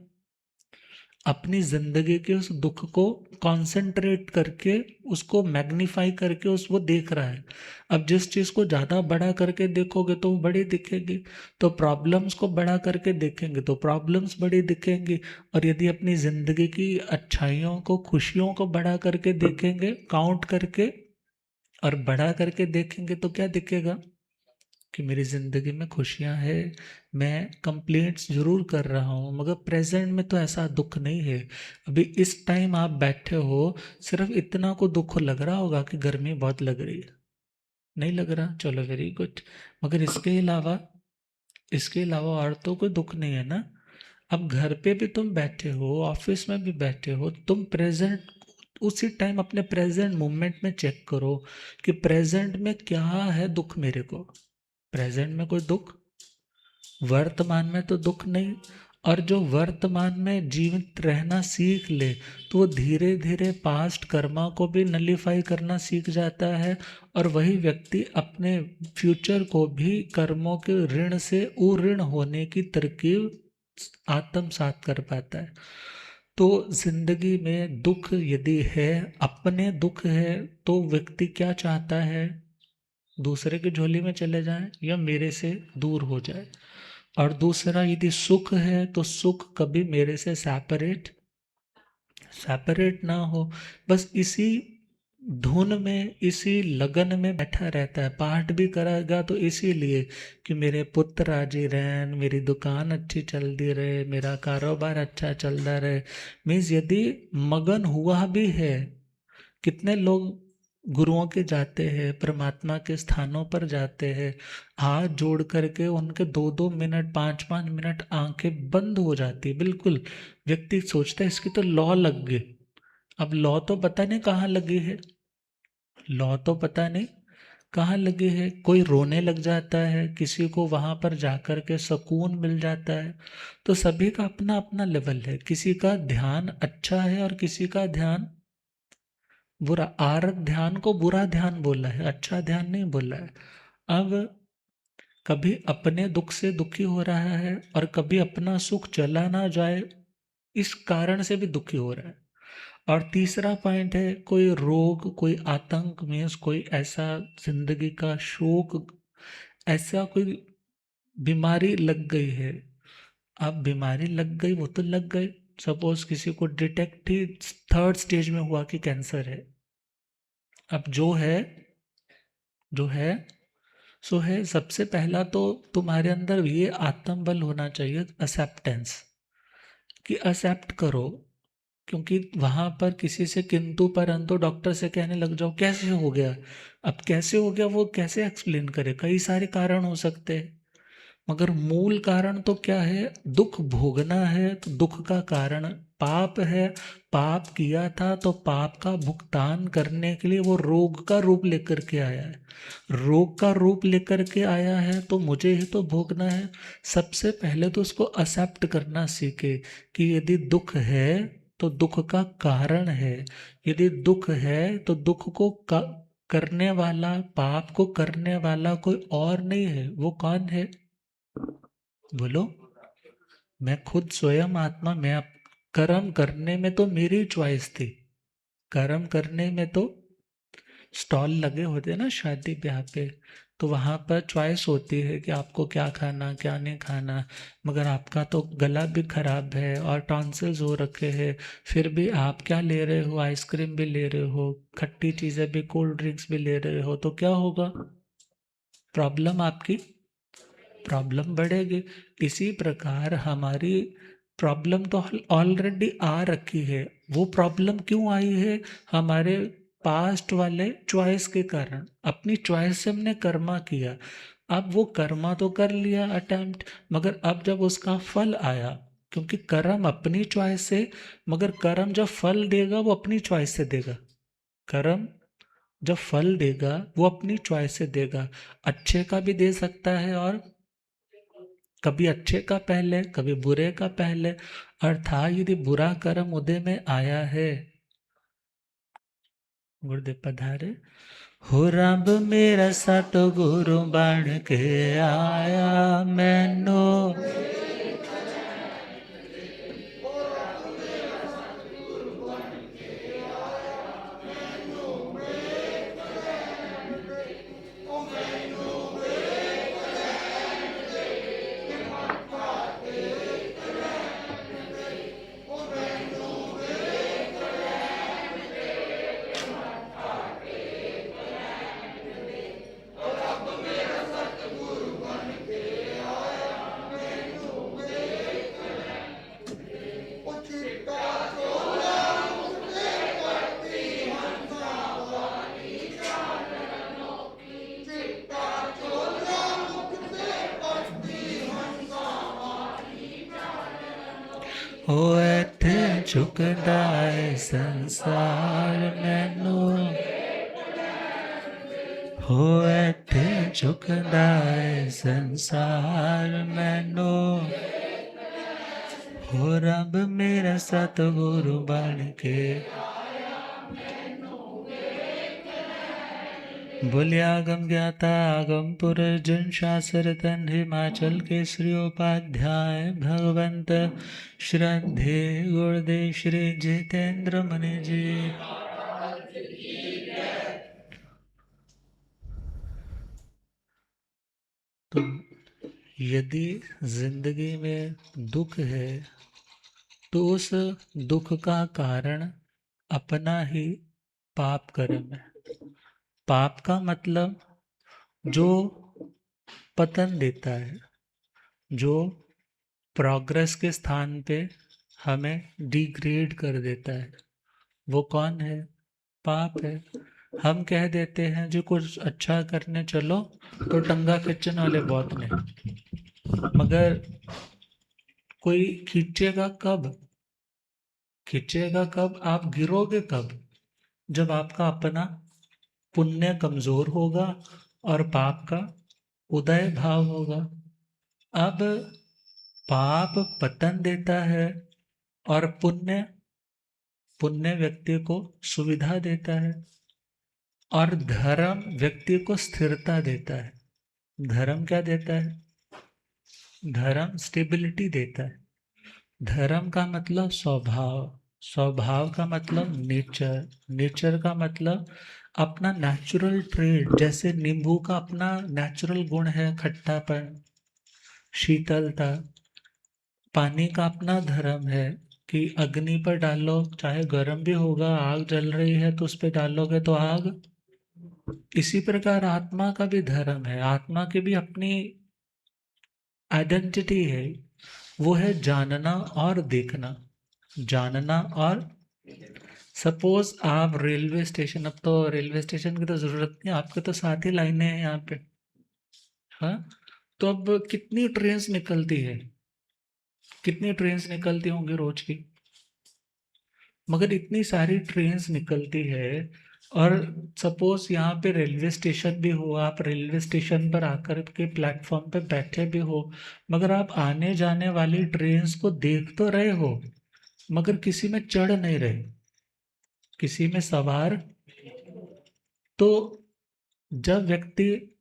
अपनी जिंदगी के उस दुख को कंसंट्रेट करके, उसको मैग्नीफाई करके उस वो देख रहा है। अब जिस चीज को ज्यादा बड़ा करके देखोगे तो वो बड़ी दिखेगी, तो प्रॉब्लम्स को बड़ा करके देखेंगे तो प्रॉब्लम्स बड़ी दिखेंगी। और यदि अपनी जिंदगी की अच्छाइयों को, खुशियों को बड़ा करके देखेंगे, काउंट करके और बड़ा करके देखेंगे, तो क्या दिखेगा कि मेरी ज़िंदगी में खुशियाँ हैं। मैं कंप्लेंट्स ज़रूर कर रहा हूँ मगर प्रेजेंट में तो ऐसा दुख नहीं है। अभी इस टाइम आप बैठे हो, सिर्फ इतना को दुख लग रहा होगा कि गर्मी बहुत लग रही है, नहीं लग रहा, चलो वेरी गुड। मगर इसके अलावा और तो कोई दुख नहीं है ना। अब घर पे भी तुम बैठे हो, ऑफिस में भी बैठे हो, तुम प्रेजेंट उसी टाइम अपने प्रेजेंट मोमेंट में चेक करो कि प्रेजेंट में क्या है दुख मेरे को। प्रेजेंट में कोई दुख, वर्तमान में तो दुख नहीं। और जो वर्तमान में जीवित रहना सीख ले तो वो धीरे धीरे पास्ट कर्मा को भी नलीफाई करना सीख जाता है, और वही व्यक्ति अपने फ्यूचर को भी कर्मों के ऋण से उऋण होने की तरकीब आत्मसात कर पाता है। तो जिंदगी में दुख यदि है, अपने दुख है, तो व्यक्ति क्या चाहता है? दूसरे की झोली में चले जाएं या मेरे से दूर हो जाए। और दूसरा, यदि सुख है तो सुख कभी मेरे से सेपरेट ना हो। बस इसी धुन में, इसी लगन में बैठा रहता है। पाठ भी करेगा तो इसीलिए कि मेरे पुत्र राजी रहें, मेरी दुकान अच्छी चलती रहे, मेरा कारोबार अच्छा चलता रहे। मीन्स यदि मगन हुआ भी है, कितने लोग गुरुओं के जाते हैं, परमात्मा के स्थानों पर जाते हैं, हाथ जोड़ करके उनके 2-2 मिनट, 5-5 मिनट आंखें बंद हो जाती, बिल्कुल। व्यक्ति सोचता है इसकी तो लौ लग गई। अब लौ तो पता नहीं कहाँ लगी है, लौ तो पता नहीं कहाँ लगी है। कोई रोने लग जाता है, किसी को वहां पर जाकर के सुकून मिल जाता है। तो सभी का अपना अपना लेवल है। किसी का ध्यान अच्छा है और किसी का ध्यान बुरा। आरक ध्यान को बुरा ध्यान बोला है, अच्छा ध्यान नहीं बोला है। अब कभी अपने दुख से दुखी हो रहा है और कभी अपना सुख चला ना जाए, इस कारण से भी दुखी हो रहा है। और तीसरा पॉइंट है, कोई रोग, कोई आतंक में, कोई ऐसा जिंदगी का शोक, ऐसा कोई बीमारी लग गई है। अब बीमारी लग गई, वो तो लग गई। सपोज किसी को डिटेक्ट ही 3rd स्टेज में हुआ कि कैंसर है। अब जो है सो है, सबसे पहला तो तुम्हारे अंदर ये आत्मबल होना चाहिए, एक्सेप्टेंस, कि एक्सेप्ट करो। क्योंकि वहां पर किसी से किंतु परंतु डॉक्टर से कहने लग जाओ कैसे हो गया, अब कैसे हो गया वो कैसे एक्सप्लेन करे? कई सारे कारण हो सकते हैं, मगर मूल कारण तो क्या है? दुख भोगना है, तो दुख का कारण पाप है। पाप किया था तो पाप का भुगतान करने के लिए वो रोग का रूप लेकर के आया है। रोग का रूप लेकर के आया है तो मुझे ही तो भोगना है। सबसे पहले तो उसको एक्सेप्ट करना सीखे कि यदि दुख है तो दुख का कारण है। यदि दुख है तो दुख को करने वाला, पाप को करने वाला कोई और नहीं है। वो कौन है? बोलो। मैं खुद स्वयं आत्मा। मैं कर्म करने में तो मेरी चॉइस थी। कर्म करने में तो स्टॉल लगे होते हैं ना शादी ब्याह पे, तो वहां पर चॉइस होती है कि आपको क्या खाना क्या नहीं खाना। मगर आपका तो गला भी खराब है और टॉन्सिल्स हो रखे हैं, फिर भी आप क्या ले रहे हो? आइसक्रीम भी ले रहे हो, खट्टी चीजें भी, कोल्ड ड्रिंक्स भी ले रहे हो, तो क्या होगा? प्रॉब्लम आपकी, प्रॉब्लम बढ़ेगी। इसी प्रकार हमारी प्रॉब्लम तो ऑलरेडी आ रखी है। वो प्रॉब्लम क्यों आई है? हमारे पास्ट वाले चॉइस के कारण। अपनी चॉइस से हमने कर्मा किया। अब वो कर्मा तो कर लिया अटेम्प्ट, मगर अब जब उसका फल आया, क्योंकि कर्म अपनी चॉइस से, मगर कर्म जब फल देगा वो अपनी चॉइस से देगा। कर्म जब फल देगा वो अपनी चॉइस से देगा। अच्छे का भी दे सकता है, और कभी अच्छे का पहले, कभी बुरे का पहले। अर्थात यदि बुरा कर्म उदय में आया है, गुरुदेव पधारे, हो रब मेरा सतगुरु बन के आया मैनू, हो इत्थे झुकदा है संसार मैनू, हो इत्थे झुकदा है संसार मैनू, हो रब मेरा सतगुरु बन के, बुलियागम ज्ञाता आगम पुरर्जन शास्त्र तन हिमाचल केसरी उपाध्याय भगवंत श्रद्धे गुरुदेव श्री जितेंद्र मुनि जी। तो यदि जिंदगी में दुख है तो उस दुख का कारण अपना ही पाप कर्म है। पाप का मतलब जो पतन देता है, जो प्रोग्रेस के स्थान पे हमें डिग्रेड कर देता है, वो कौन है? पाप है। हम कह देते हैं जो कुछ अच्छा करने चलो तो टंगा खींचने वाले बहुत ने, मगर कोई खींचेगा कब? खींचेगा कब? आप गिरोगे कब? जब आपका अपना पुण्य कमजोर होगा और पाप का उदय भाव होगा। अब पाप पतन देता है और पुण्य पुण्य व्यक्ति को सुविधा देता है, और धर्म व्यक्ति को स्थिरता देता है। धर्म क्या देता है? धर्म स्टेबिलिटी देता है। धर्म का मतलब स्वभाव, स्वभाव का मतलब नेचर, नेचर का मतलब अपना नेचुरल ट्रेड। जैसे नींबू का अपना नेचुरल गुण है खट्टापन, शीतलता। पानी का अपना धर्म है कि अग्नि पर डालो चाहे गर्म भी होगा, आग जल रही है तो उस पर डालोगे तो आग। इसी प्रकार आत्मा का भी धर्म है, आत्मा की भी अपनी आइडेंटिटी है। वो है जानना और देखना। जानना और सपोज आप रेलवे स्टेशन, अब तो रेलवे स्टेशन की तो जरूरत नहीं, आपके तो साथ ही लाइनें हैं यहाँ पे। हाँ, तो अब कितनी ट्रेन्स निकलती है, कितनी ट्रेन्स निकलती होंगी रोज की? मगर इतनी सारी ट्रेन्स निकलती है, और सपोज यहाँ पे रेलवे स्टेशन भी हो, आप रेलवे स्टेशन पर आकर के प्लेटफॉर्म पे बैठे भी हो, मगर आप आने जाने वाली ट्रेन्स को देख तो रहे हो, मगर किसी में चढ़ नहीं रहे, किसी में सवार। तो जब व्यक्ति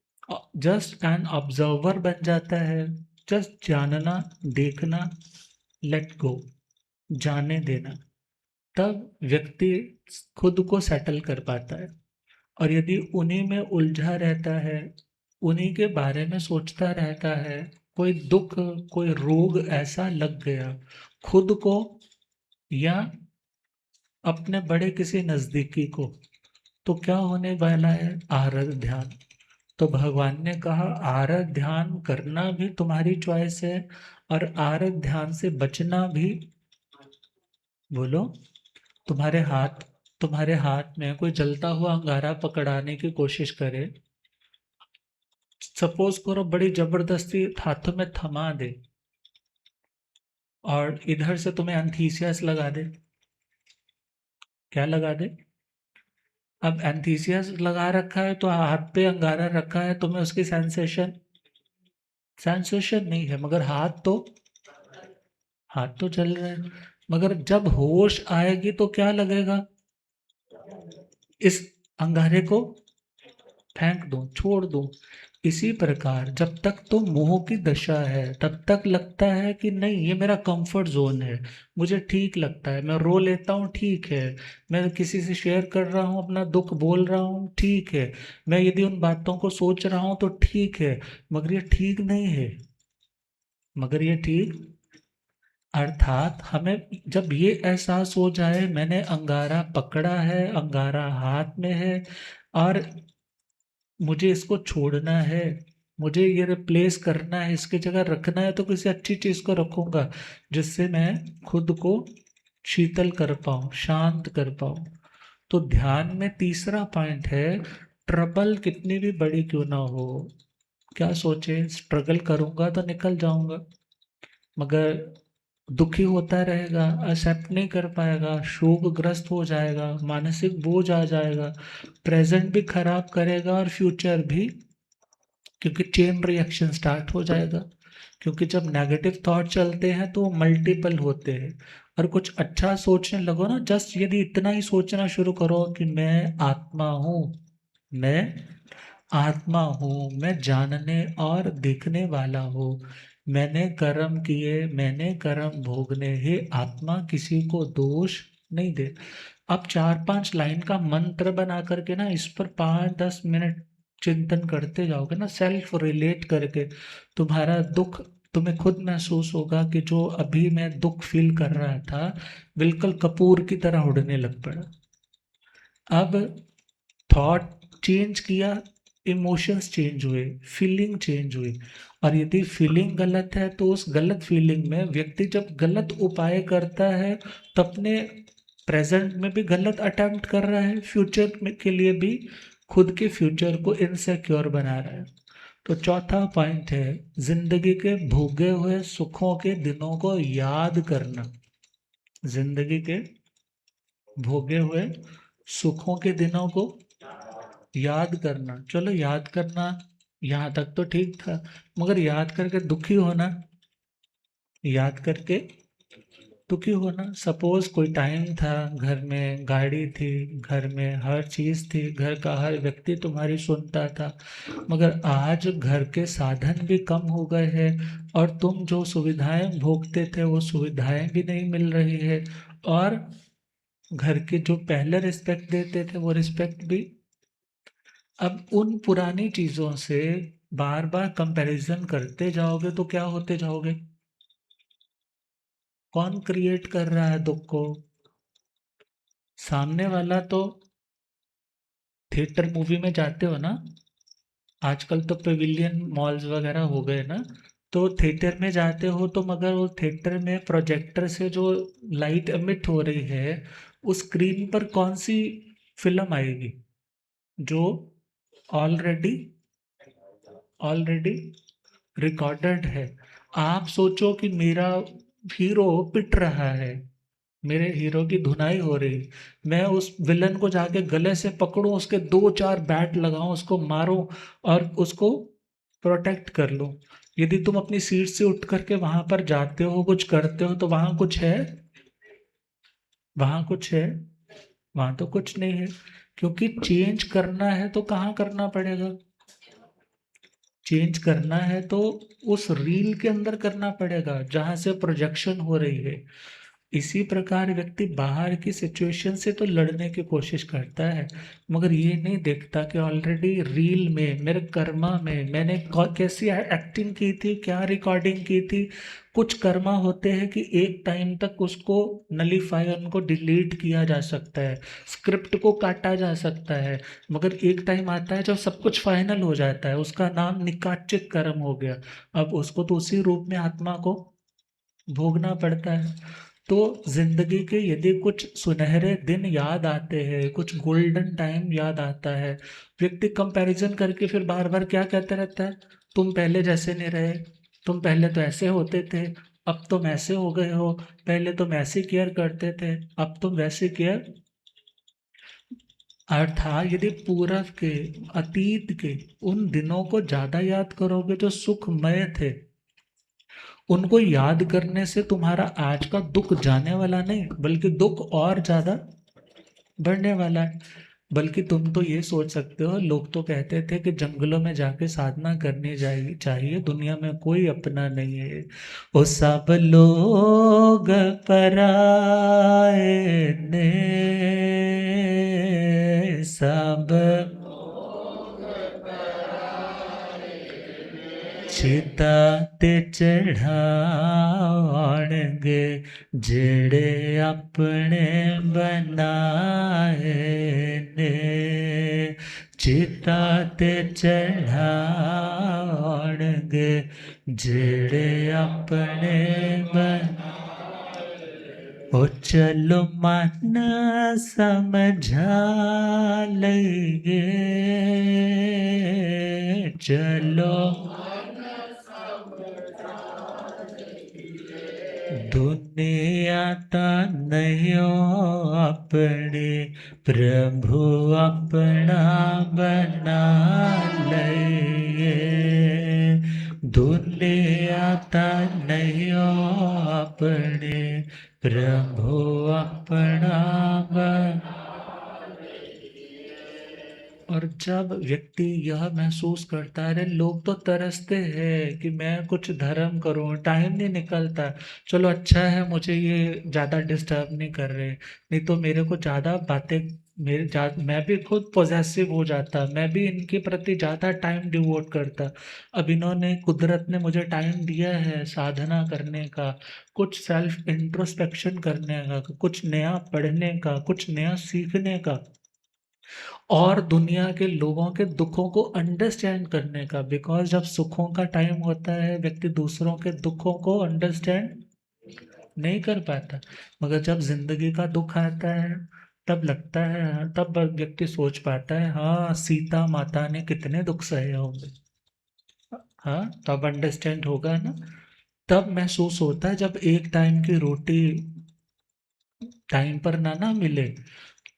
जस्ट एन ऑब्जर्वर बन जाता है, जस्ट जानना, देखना, लेट गो, जाने देना, तब व्यक्ति खुद को सेटल कर पाता है। और यदि उन्हीं में उलझा रहता है, उन्हीं के बारे में सोचता रहता है, कोई दुख, कोई रोग ऐसा लग गया खुद को या अपने बड़े किसी नजदीकी को, तो क्या होने वाला है? आरत ध्यान। तो भगवान ने कहा आरत ध्यान करना भी तुम्हारी चॉइस है, और आरत ध्यान से बचना भी। बोलो। तुम्हारे हाथ में कोई जलता हुआ अंगारा पकड़ाने की कोशिश करे, सपोज करो बड़ी जबरदस्ती हाथों में थमा दे, और इधर से तुम्हें एंथीसियस लगा दे। क्या लगा दे? अब एंथीसियस लगा रखा है तो हाथ पे अंगारा रखा है, तुम्हें उसकी सेंसेशन सेंसेशन नहीं है, मगर हाथ तो चल रहा है। मगर जब होश आएगी तो क्या लगेगा? इस अंगारे को फेंक दो, छोड़ दो। इसी प्रकार जब तक तो मोह की दशा है तब तक लगता है कि नहीं ये मेरा कंफर्ट जोन है, मुझे ठीक लगता है, मैं रो लेता हूँ, ठीक है, मैं किसी से शेयर कर रहा हूँ, अपना दुख बोल रहा हूँ, ठीक है, मैं यदि उन बातों को सोच रहा हूँ तो ठीक है। मगर ये ठीक नहीं है, मगर ये ठीक, अर्थात हमें जब ये एहसास हो जाए मैंने अंगारा पकड़ा है, अंगारा हाथ में है, और मुझे इसको छोड़ना है, मुझे ये रिप्लेस करना है, इसकी जगह रखना है, तो किसी अच्छी चीज को रखूंगा जिससे मैं खुद को शीतल कर पाऊं, शांत कर पाऊं। तो ध्यान में तीसरा पॉइंट है, ट्रबल कितनी भी बड़ी क्यों ना हो, क्या सोचे स्ट्रगल करूंगा तो निकल जाऊंगा, मगर दुखी होता रहेगा, एक्सेप्ट नहीं कर पाएगा, शोकग्रस्त हो जाएगा, मानसिक बोझ आ जाएगा, प्रेजेंट भी खराब करेगा और फ्यूचर भी, क्योंकि चेन रिएक्शन स्टार्ट हो जाएगा। क्योंकि जब नेगेटिव थॉट चलते हैं तो वो मल्टीपल होते हैं। और कुछ अच्छा सोचने लगो ना, जस्ट यदि इतना ही सोचना शुरू करो कि मैं आत्मा हूँ, मैं आत्मा हूँ, मैं जानने और देखने वाला हूँ, मैंने कर्म किए, मैंने कर्म भोगने, हे आत्मा किसी को दोष नहीं दे। आप 4-5 लाइन का मंत्र बना करके ना इस पर 5-10 मिनट चिंतन करते जाओगे ना, सेल्फ रिलेट करके, तुम्हारा दुख तुम्हें खुद महसूस होगा कि जो अभी मैं दुख फील कर रहा था बिल्कुल कपूर की तरह उड़ने लग पड़ा। अब थॉट चेंज किया, इमोशंस चेंज हुए, फीलिंग चेंज हुई। और यदि फीलिंग गलत है तो उस गलत फीलिंग में व्यक्ति जब गलत उपाय करता है तो अपने प्रेजेंट में भी गलत अटेम्प्ट कर रहा है, फ्यूचर में के लिए भी खुद के फ्यूचर को इनसिक्योर बना रहा है। तो चौथा पॉइंट है, जिंदगी के भोगे हुए सुखों के दिनों को याद करना। जिंदगी के भोगे हुए सुखों के दिनों को याद करना। चलो याद करना यहाँ तक तो ठीक था, मगर याद करके दुखी होना, याद करके दुखी होना। सपोज कोई टाइम था, घर में गाड़ी थी, घर में हर चीज थी, घर का हर व्यक्ति तुम्हारी सुनता था, मगर आज घर के साधन भी कम हो गए हैं और तुम जो सुविधाएं भोगते थे वो सुविधाएं भी नहीं मिल रही है, और घर के जो पहले रिस्पेक्ट देते थे वो रिस्पेक्ट भी। अब उन पुरानी चीजों से बार बार कंपैरिजन करते जाओगे तो क्या होते जाओगे? कौन क्रिएट कर रहा है दुख को? सामने वाला तो। थिएटर मूवी में जाते हो ना, आजकल तो पेविलियन मॉल्स वगैरह हो गए ना, तो थिएटर में जाते हो तो मगर वो थिएटर में प्रोजेक्टर से जो लाइट एमिट हो रही है, उस स्क्रीन पर कौन सी फिल्म आएगी? जो ऑलरेडी ऑलरेडी रिकॉर्डेड है। आप सोचो कि मेरा हीरो पिट रहा है, मेरे हीरो की धुनाई हो रही, मैं उस विलन को जाके गले से पकड़ूं, उसके 2-4 बैट लगाऊं, उसको मारूं और उसको प्रोटेक्ट कर लूं। यदि तुम अपनी सीट से उठ करके वहां पर जाते हो, कुछ करते हो, तो वहां कुछ है? वहां कुछ है? वहां तो कुछ नहीं है। क्योंकि चेंज करना है तो कहाँ करना पड़ेगा? चेंज करना है तो उस रील के अंदर करना पड़ेगा जहां से प्रोजेक्शन हो रही है। इसी प्रकार व्यक्ति बाहर की सिचुएशन से तो लड़ने की कोशिश करता है, मगर ये नहीं देखता कि ऑलरेडी रील में, मेरे कर्मा में मैंने कैसी एक्टिंग की थी, क्या रिकॉर्डिंग की थी। कुछ कर्मा होते हैं कि एक टाइम तक उसको नलीफाई, उनको डिलीट किया जा सकता है, स्क्रिप्ट को काटा जा सकता है, मगर एक टाइम आता है जब सब कुछ फाइनल हो जाता है, उसका नाम निकाचित कर्म हो गया। अब उसको तो उसी रूप में आत्मा को भोगना पड़ता है। तो जिंदगी के यदि कुछ सुनहरे दिन याद आते हैं, कुछ गोल्डन टाइम याद आता है, व्यक्ति कंपैरिजन करके फिर बार बार क्या कहते रहता है? तुम पहले जैसे नहीं रहे, तुम पहले तो ऐसे होते थे, अब तुम ऐसे हो गए हो, पहले तुम ऐसी केयर करते थे, अब तुम वैसे केयर। अर्थात यदि पूर्व के, अतीत के उन दिनों को ज्यादा याद करोगे जो सुखमय थे, उनको याद करने से तुम्हारा आज का दुख जाने वाला नहीं, बल्कि दुख और ज्यादा बढ़ने वाला है। बल्कि तुम तो ये सोच सकते हो, लोग तो कहते थे कि जंगलों में जाके साधना करनी चाहिए, दुनिया में कोई अपना नहीं है। वो सब लोग पराए ने, सब चिता ते चढ़ावणगे, जेड़े अपने बनाए ने। चिता ते चढ़ावणगे, जेड़े अपने बना। ओ चलो मन समझा लइए, चलो दुनिया ता नहीं अपनी, प्रभु अपना बना लइए। ढूंढे आता नहीं अपने, प्रभु अपना और जब व्यक्ति यह महसूस करता है, अरे लोग तो तरसते हैं कि मैं कुछ धर्म करूं, टाइम नहीं निकलता, चलो अच्छा है मुझे ये ज़्यादा डिस्टर्ब नहीं कर रहे, नहीं तो मेरे को ज़्यादा बातें, मैं भी खुद पोजेसिव हो जाता, मैं भी इनके प्रति ज़्यादा टाइम डिवोट करता। अब इन्होंने, कुदरत ने मुझे टाइम दिया है साधना करने का, कुछ सेल्फ इंट्रोस्पेक्शन करने का, कुछ नया पढ़ने का, कुछ नया सीखने का, और दुनिया के लोगों के दुखों को अंडरस्टैंड करने का। बिकॉज जब सुखों का टाइम होता है व्यक्ति दूसरों के दुखों को अंडरस्टैंड नहीं कर पाता, मगर जब जिंदगी का दुख आता है तब लगता है, तब व्यक्ति सोच पाता है, हाँ सीता माता ने कितने दुख सहे होंगे। हाँ, तब अंडरस्टैंड होगा ना। तब महसूस होता है जब एक टाइम की रोटी टाइम पर ना मिले,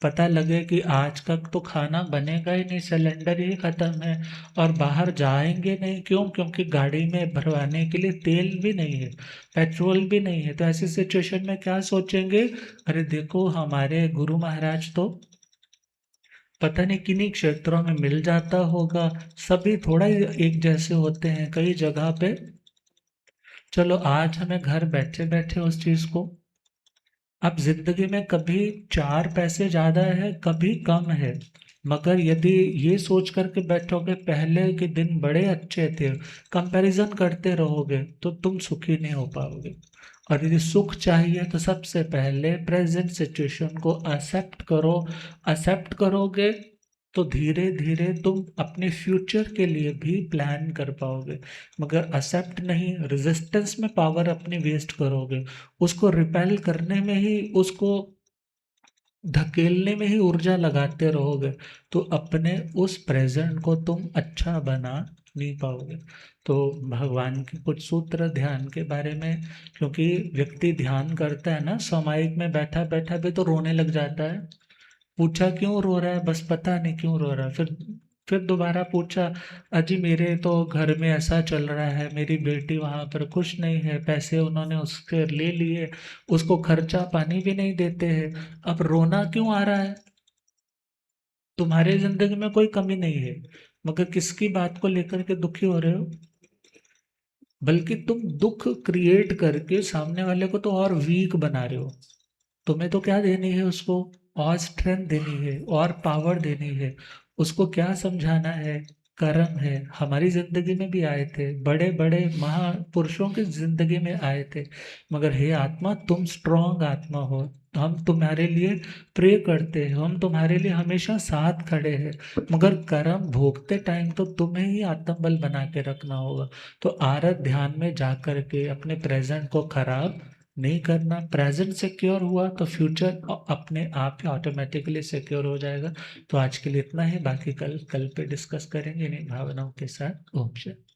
पता लगे कि आज का तो खाना बनेगा ही नहीं, सिलेंडर ही खत्म है, और बाहर जाएंगे नहीं, क्यों? क्योंकि गाड़ी में भरवाने के लिए तेल भी नहीं है, पेट्रोल भी नहीं है। तो ऐसी सिचुएशन में क्या सोचेंगे, अरे देखो हमारे गुरु महाराज तो पता नहीं किन्हीं क्षेत्रों में मिल जाता होगा, सभी थोड़ा ही एक जैसे होते हैं कई जगह पे। चलो आज हमें घर बैठे बैठे उस चीज को, अब जिंदगी में कभी चार पैसे ज्यादा है कभी कम है, मगर यदि ये सोच करके बैठोगे पहले के दिन बड़े अच्छे थे, कंपैरिजन करते रहोगे तो तुम सुखी नहीं हो पाओगे। और यदि सुख चाहिए तो सबसे पहले प्रेजेंट सिचुएशन को एक्सेप्ट करो। एक्सेप्ट करोगे तो धीरे धीरे तुम अपने फ्यूचर के लिए भी प्लान कर पाओगे। मगर एक्सेप्ट नहीं, रेजिस्टेंस में पावर अपनी वेस्ट करोगे, उसको रिपेल करने में ही, उसको धकेलने में ही ऊर्जा लगाते रहोगे, तो अपने उस प्रेजेंट को तुम अच्छा बना नहीं पाओगे। तो भगवान के कुछ सूत्र ध्यान के बारे में, क्योंकि व्यक्ति ध्यान करता है ना, सामायिक में बैठा बैठा भी तो रोने लग जाता है। पूछा क्यों रो रहा है, बस पता नहीं क्यों रो रहा है। फिर दोबारा पूछा, अजी मेरे तो घर में ऐसा चल रहा है, मेरी बेटी वहां पर खुश नहीं है, पैसे उन्होंने उसके ले लिए, उसको खर्चा पानी भी नहीं देते हैं, अब रोना क्यों आ रहा है? तुम्हारे जिंदगी में कोई कमी नहीं है, मगर किसकी बात को लेकर के दुखी हो रहे हो? बल्कि तुम दुख क्रिएट करके सामने वाले को तो और वीक बना रहे हो। तुम्हें तो क्या देनी है उसको, और स्ट्रेंथ देनी है और पावर देनी है। उसको क्या समझाना है, कर्म है। हमारी जिंदगी में भी आए थे, बड़े बड़े महापुरुषों की जिंदगी में आए थे, मगर हे आत्मा तुम स्ट्रांग आत्मा हो, हम तुम्हारे लिए प्रे करते हैं, हम तुम्हारे लिए हमेशा साथ खड़े हैं, मगर कर्म भोगते टाइम तो तुम्हें ही आत्मबल बना के रखना होगा। तो आरत ध्यान में जा करके अपने प्रेजेंट को खराब नहीं करना। प्रेजेंट सिक्योर हुआ तो फ्यूचर अपने आप ही ऑटोमेटिकली सिक्योर हो जाएगा। तो आज के लिए इतना ही, बाकी कल पे डिस्कस करेंगे इन्हीं भावनाओं के साथ। ओम शांति।